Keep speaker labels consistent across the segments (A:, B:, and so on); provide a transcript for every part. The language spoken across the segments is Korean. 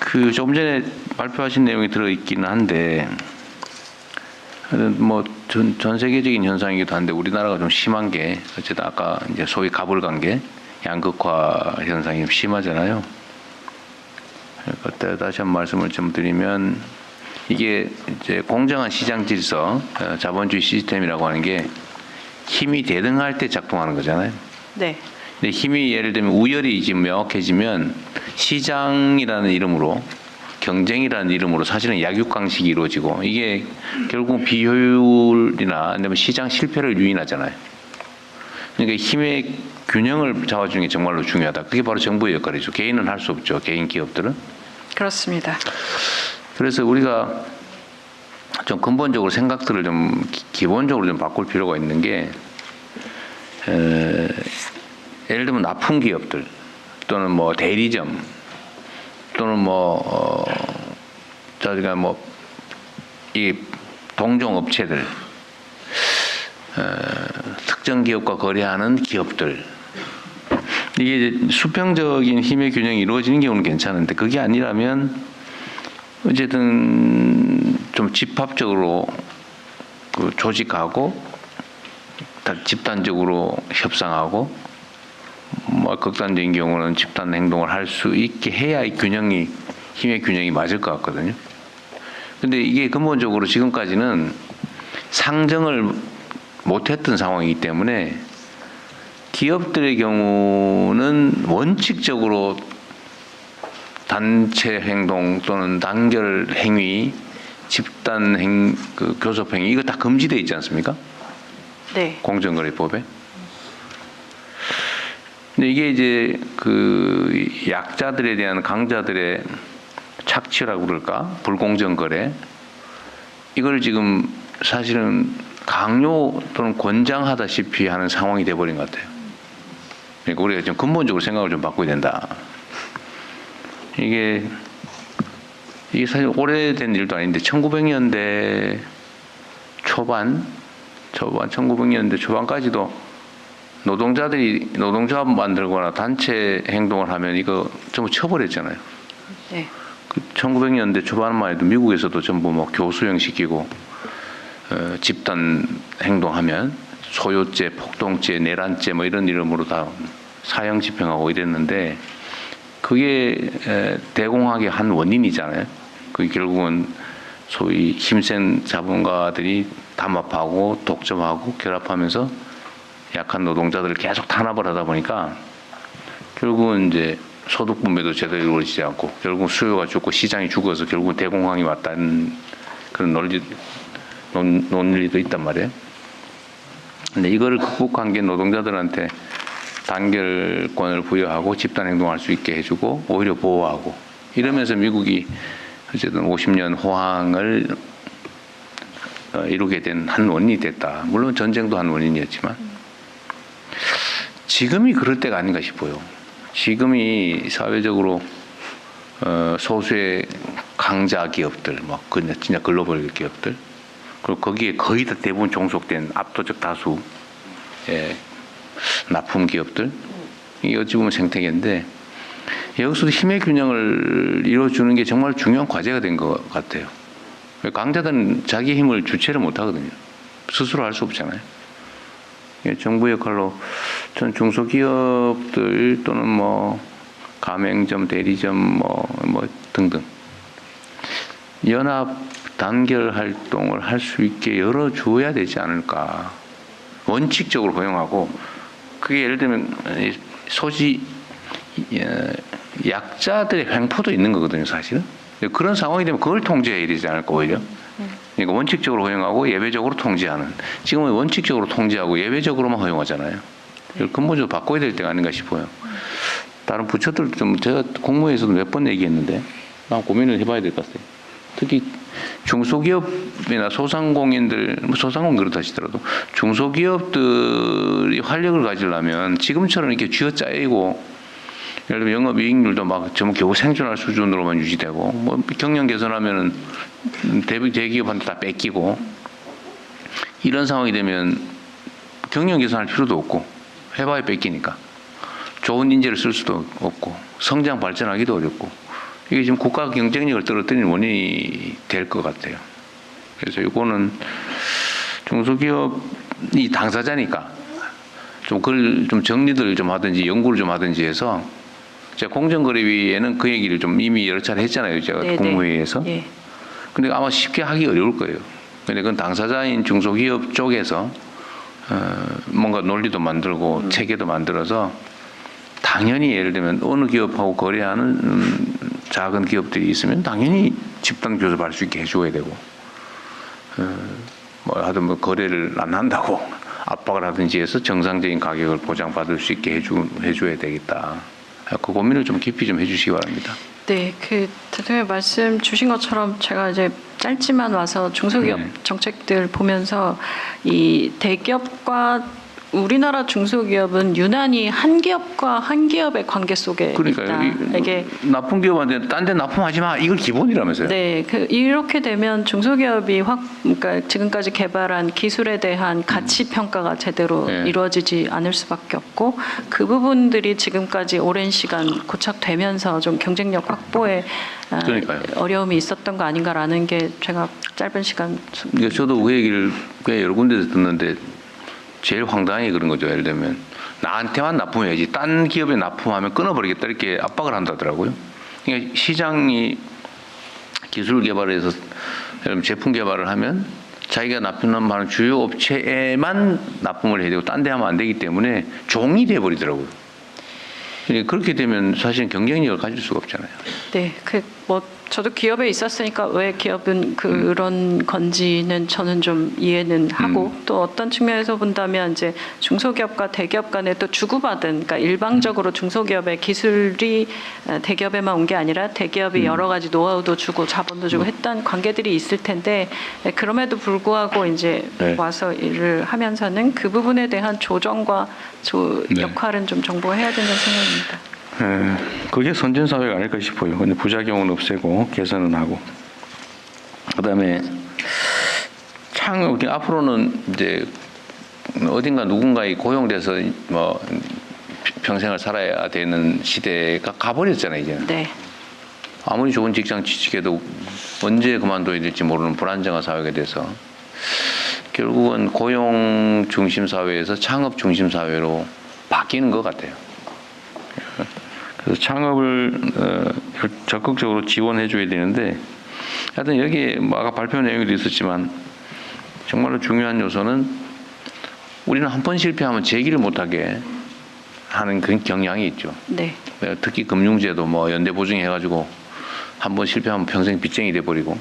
A: 그 조금 전에 발표하신 내용이 들어있기는 한데 뭐 전 세계적인 현상이기도 한데 우리나라가 좀 심한 게 어쨌든 아까 이제 소위 가불관계 양극화 현상이 좀 심하잖아요. 그러니까 다시 한 번 말씀을 좀 드리면 이게 이제 공정한 시장 질서, 자본주의 시스템이라고 하는 게 힘이 대등할 때 작동하는 거잖아요.
B: 네.
A: 근데 힘이 예를 들면 우열이 지금 명확해지면 시장이라는 이름으로 경쟁이라는 이름으로 사실은 약육강식이 이루어지고 이게 결국 비효율이나 아니면 시장 실패를 유인하잖아요. 그러니까 힘의 균형을 잡아주는 게 정말로 중요하다. 그게 바로 정부의 역할이죠. 개인은 할 수 없죠. 개인 기업들은.
B: 그렇습니다.
A: 그래서 우리가 좀 근본적으로 생각들을 좀 기본적으로 좀 바꿀 필요가 있는 게 예를 들면 납품 기업들 또는 뭐 대리점 또는 저희가 이 동종 업체들 특정 기업과 거래하는 기업들 이게 수평적인 힘의 균형이 이루어지는 경우는 괜찮은데 그게 아니라면 어쨌든 좀 집합적으로 그 조직하고 집단적으로 협상하고 뭐 극단적인 경우는 집단 행동을 할 수 있게 해야 이 균형이 힘의 균형이 맞을 것 같거든요. 근데 이게 근본적으로 지금까지는 상정을 못했던 상황이기 때문에 기업들의 경우는 원칙적으로 단체 행동 또는 단결 행위, 집단 교섭 행위 이거 다 금지되어 있지 않습니까?
B: 네.
A: 공정거래법에. 근데 이게 이제 그 약자들에 대한 강자들의 착취라고 그럴까? 불공정 거래. 이걸 지금 사실은 강요 또는 권장하다시피 하는 상황이 돼버린 것 같아요. 그러니까 우리가 좀 근본적으로 생각을 좀 바꿔야 된다. 이게 사실 오래된 일도 아닌데 1900년대 초반 1900년대 초반까지도 노동자들이 노동조합 만들거나 단체 행동을 하면 이거 전부 처벌했잖아요.
B: 네.
A: 1900년대 초반만 해도 미국에서도 전부 뭐 교수형 시키고 집단 행동하면 소요죄, 폭동죄, 내란죄 뭐 이런 이름으로 다 사형 집행하고 이랬는데 그게 대공황의 한 원인이잖아요. 그게 결국은 소위 힘센 자본가들이 담합하고 독점하고 결합하면서 약한 노동자들을 계속 탄압을 하다 보니까 결국은 이제 소득 분배도 제대로 이루어지지 않고 결국 수요가 죽고 시장이 죽어서 결국은 대공황이 왔다는 그런 논리도 있단 말이에요. 근데 이거를 극복한 게 노동자들한테 단결권을 부여하고 집단 행동할 수 있게 해주고 오히려 보호하고 이러면서 미국이 어쨌든 50년 호황을 이루게 된 한 원인이 됐다. 물론 전쟁도 한 원인이었지만 지금이 그럴 때가 아닌가 싶어요. 지금이 사회적으로 소수의 강자 기업들, 뭐 진짜 글로벌 기업들, 그리고 거기에 거의 다 대부분 종속된 압도적 다수의 납품 기업들, 이게 어찌 보면 생태계인데 여기서도 힘의 균형을 이루어주는 게 정말 중요한 과제가 된 것 같아요. 강자들은 자기 힘을 주체를 못 하거든요. 스스로 할 수 없잖아요. 정부 역할로 전 중소기업들 또는 뭐 가맹점, 대리점 뭐 등등 연합 단결 활동을 할 수 있게 열어줘야 되지 않을까. 원칙적으로 허용하고 그게 예를 들면 약자들의 횡포도 있는 거거든요, 사실은. 그런 상황이 되면 그걸 통제해야 되지 않을까, 오히려. 그러니까 원칙적으로 허용하고 예외적으로 통제하는. 지금은 원칙적으로 통제하고 예외적으로만 허용하잖아요. 이걸 근본적으로 바꿔야 될 때가 아닌가 싶어요. 다른 부처들도 좀 제가 공모에서도 몇 번 얘기했는데 난 고민을 해봐야 될 것 같아요. 특히 중소기업이나 소상공인들, 소상공인 그렇다 하시더라도 중소기업들이 활력을 가지려면 지금처럼 이렇게 쥐어짜이고 예를 들면 영업이익률도 막 전부 겨우 생존할 수준으로만 유지되고 뭐 경영 개선하면은 대기업한테 다 뺏기고 이런 상황이 되면 경영 개선할 필요도 없고 해봐야 뺏기니까 좋은 인재를 쓸 수도 없고 성장 발전하기도 어렵고 이게 지금 국가 경쟁력을 떨어뜨리는 원인이 될 것 같아요. 그래서 이거는 중소기업이 당사자니까 좀 그걸 좀 정리를 좀 하든지 연구를 좀 하든지 해서 제가 공정거래위에는 그 얘기를 좀 이미 여러 차례 했잖아요. 제가
B: 네네.
A: 국무회의에서.
B: 예.
A: 근데 아마 쉽게 하기 어려울 거예요. 근데 그건 당사자인 중소기업 쪽에서 뭔가 논리도 만들고 체계도 만들어서 당연히 예를 들면 어느 기업하고 거래하는 작은 기업들이 있으면 당연히 집단 교섭할 수 있게 해줘야 되고 뭐 하든 뭐 거래를 안 한다고 압박을 하든지 해서 정상적인 가격을 보장받을 수 있게 해줘야 되겠다. 그 고민을 좀 깊이 좀 해주시기 바랍니다.
B: 네, 그 대통령 말씀 주신 것처럼 제가 이제 짧지만 와서 중소기업
A: 네.
B: 정책들 보면서 이 대기업과 우리나라 중소기업은 유난히 한 기업과 한 기업의 관계 속에
A: 그러니까요.
B: 있다. 이게
A: 나쁜 기업한테 딴 데 납품하지 마. 이걸 기본이라면서요.
B: 네, 이렇게 되면 중소기업이 그러니까 지금까지 개발한 기술에 대한 가치 평가가 제대로
A: 네.
B: 이루어지지 않을 수밖에 없고 그 부분들이 지금까지 오랜 시간 고착되면서 좀 경쟁력 확보에
A: 그러니까요.
B: 어려움이 있었던 거 아닌가라는 게 제가 짧은 시간
A: 그러니까 저도 그 얘기를 꽤 여러 군데서 듣는데 제일 황당하게 그런 거죠. 예를 들면 나한테만 납품해야지 딴 기업에 납품하면 끊어버리겠다 이렇게 압박을 한다더라고요. 그러니까 시장이 기술 개발에서 여러분 제품 개발을 하면 자기가 납품하는 주요 업체에만 납품을 해야 되고 딴 데 하면 안 되기 때문에 종이 돼버리더라고요. 그러니까 그렇게 되면 사실은 경쟁력을 가질 수가 없잖아요.
B: 네, 뭐 저도 기업에 있었으니까 왜 기업은 그런 건지는 저는 좀 이해는 하고 또 어떤 측면에서 본다면 이제 중소기업과 대기업 간에 또 주고받은 그러니까 일방적으로 중소기업의 기술이 대기업에만 온 게 아니라 대기업이 여러 가지 노하우도 주고 자본도 주고 했던 관계들이 있을 텐데 그럼에도 불구하고 이제
A: 네.
B: 와서 일을 하면서는 그 부분에 대한 조정과
A: 네.
B: 역할은 좀 정보해야 된다는 생각입니다.
A: 그게 선진사회가 아닐까 싶어요. 근데 부작용은 없애고 개선은 하고. 그다음에 창업 앞으로는 이제 어딘가 누군가에 고용돼서 뭐 평생을 살아야 되는 시대가 가버렸잖아요 이제는.
B: 네.
A: 아무리 좋은 직장 취직해도 언제 그만둬야 될지 모르는 불안정한 사회가 돼서 결국은 고용 중심 사회에서 창업 중심 사회로 바뀌는 것 같아요. 그래서 창업을 적극적으로 지원해 줘야 되는데 하여튼 여기에 뭐 아까 발표 내용에도 있었지만 정말로 중요한 요소는 우리는 한 번 실패하면 재기를 못하게 하는 그런 경향이 있죠.
B: 네.
A: 특히 금융제도 뭐 연대 보증해가지고 한 번 실패하면 평생 빚쟁이 돼버리고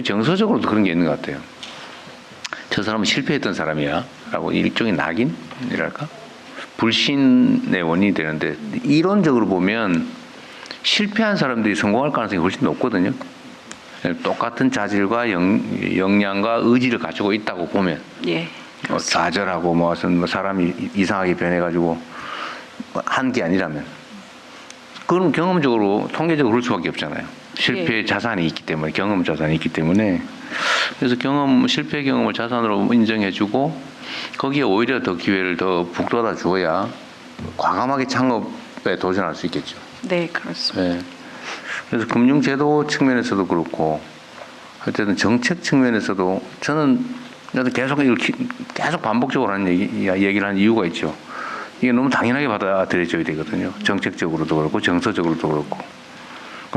A: 정서적으로도 그런 게 있는 것 같아요. 저 사람은 실패했던 사람이야 라고 일종의 낙인이랄까? 불신의 원인이 되는데 이론적으로 보면 실패한 사람들이 성공할 가능성이 훨씬 높거든요. 똑같은 자질과 역량과 의지를 가지고 있다고 보면
B: 예.
A: 좌절하고 무슨 사람이 이상하게 변해가지고 한 게 아니라면 그건 경험적으로 통계적으로 그럴 수밖에 없잖아요. 실패
B: 예.
A: 자산이 있기 때문에 경험 자산이 있기 때문에 그래서 실패 경험을 자산으로 인정해주고 거기에 오히려 더 기회를 더 북돋아 주어야 과감하게 창업에 도전할 수 있겠죠.
B: 네, 그렇습니다.
A: 네. 그래서 금융제도 측면에서도 그렇고 어쨌든 정책 측면에서도 저는 계속 반복적으로 하는 얘기를 하는 이유가 있죠. 이게 너무 당연하게 받아들여져야 되거든요. 정책적으로도 그렇고 정서적으로도 그렇고.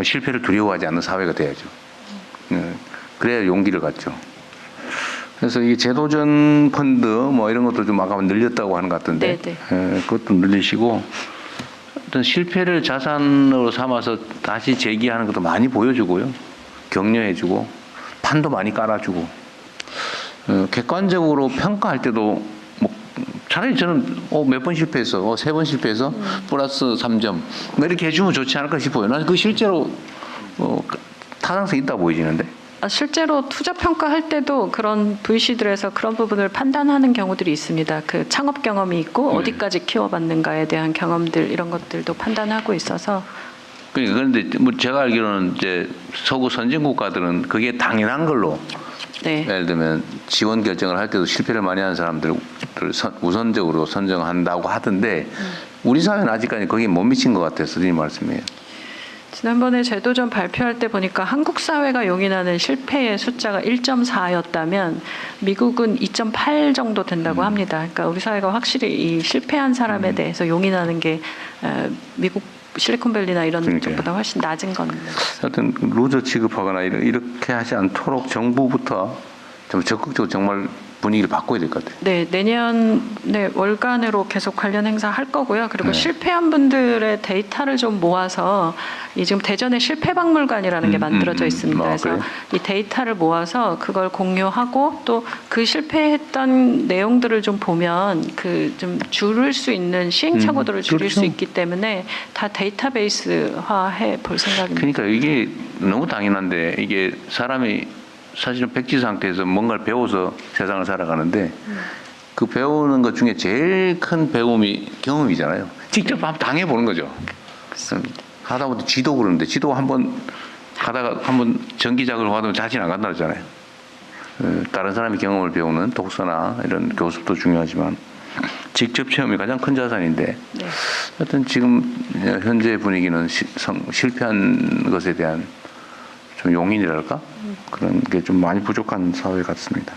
A: 실패를 두려워하지 않는 사회가 돼야죠. 네. 그래야 용기를 갖죠. 그래서 이 제도전 펀드 뭐 이런 것도 좀 아까 늘렸다고 하는 것 같은데 그것도 늘리시고 어떤 실패를 자산으로 삼아서 다시 재기하는 것도 많이 보여주고요. 격려해주고 판도 많이 깔아주고 객관적으로 평가할 때도 뭐 차라리 저는 몇 번 실패해서 3번 실패해서 플러스 3점 뭐 이렇게 해주면 좋지 않을까 싶어요. 나는 그 실제로 타당성이 있다고 보여지는데.
B: 실제로 투자 평가할 때도 그런 VC들에서 그런 부분을 판단하는 경우들이 있습니다. 그 창업 경험이 있고 어디까지 키워봤는가에 대한 경험들 이런 것들도 판단하고 있어서.
A: 그런데 뭐 제가 알기로는 이제 서구 선진 국가들은 그게 당연한 걸로.
B: 네.
A: 예를 들면 지원 결정을 할 때도 실패를 많이 하는 사람들을 우선적으로 선정한다고 하던데 우리 사회는 아직까지 거기에 못 미친 것 같아요. 선생님 말씀이에요.
B: 지난번에 제도전 발표할 때 보니까 한국 사회가 용인하는 실패의 숫자가 1.4였다면 미국은 2.8 정도 된다고 합니다. 그러니까 우리 사회가 확실히 이 실패한 사람에 대해서 용인하는 게 미국 실리콘밸리나 이런
A: 그러니까요.
B: 쪽보다 훨씬 낮은 겁니다.
A: 하여튼 루저 취급하거나 이렇게 하지 않도록 정부부터 좀 적극적으로 정말 분위기를 바꿔야 될 것 같아요.
B: 네, 내년에 월간으로 계속 관련 행사 할 거고요. 그리고
A: 네.
B: 실패한 분들의 데이터를 좀 모아서 이 지금 대전에 실패박물관이라는 게 만들어져 있습니다. 그래서
A: 그래요?
B: 이 데이터를 모아서 그걸 공유하고 또 그 실패했던 내용들을 좀 보면 그 좀 줄일 수 있는 시행착오들을 줄일
A: 그렇죠.
B: 수 있기 때문에 다 데이터베이스화해 볼 생각입니다.
A: 그러니까 이게 너무 당연한데 이게 사람이 사실은 백지 상태에서 뭔가를 배워서 세상을 살아가는데 그 배우는 것 중에 제일 큰 배움이 경험이잖아요. 직접 한번 당해보는 거죠. 하다못해 지도 그러는데 지도 한번 하다가 한번 전기작을 하면 자신 안 간다 그러잖아요. 다른 사람의 경험을 배우는 독서나 이런 교습도 중요하지만 직접 체험이 가장 큰 자산인데
B: 네.
A: 하여튼 지금 현재 분위기는 실패한 것에 대한 좀 용인이랄까? 그런 게 좀 많이 부족한 사회 같습니다.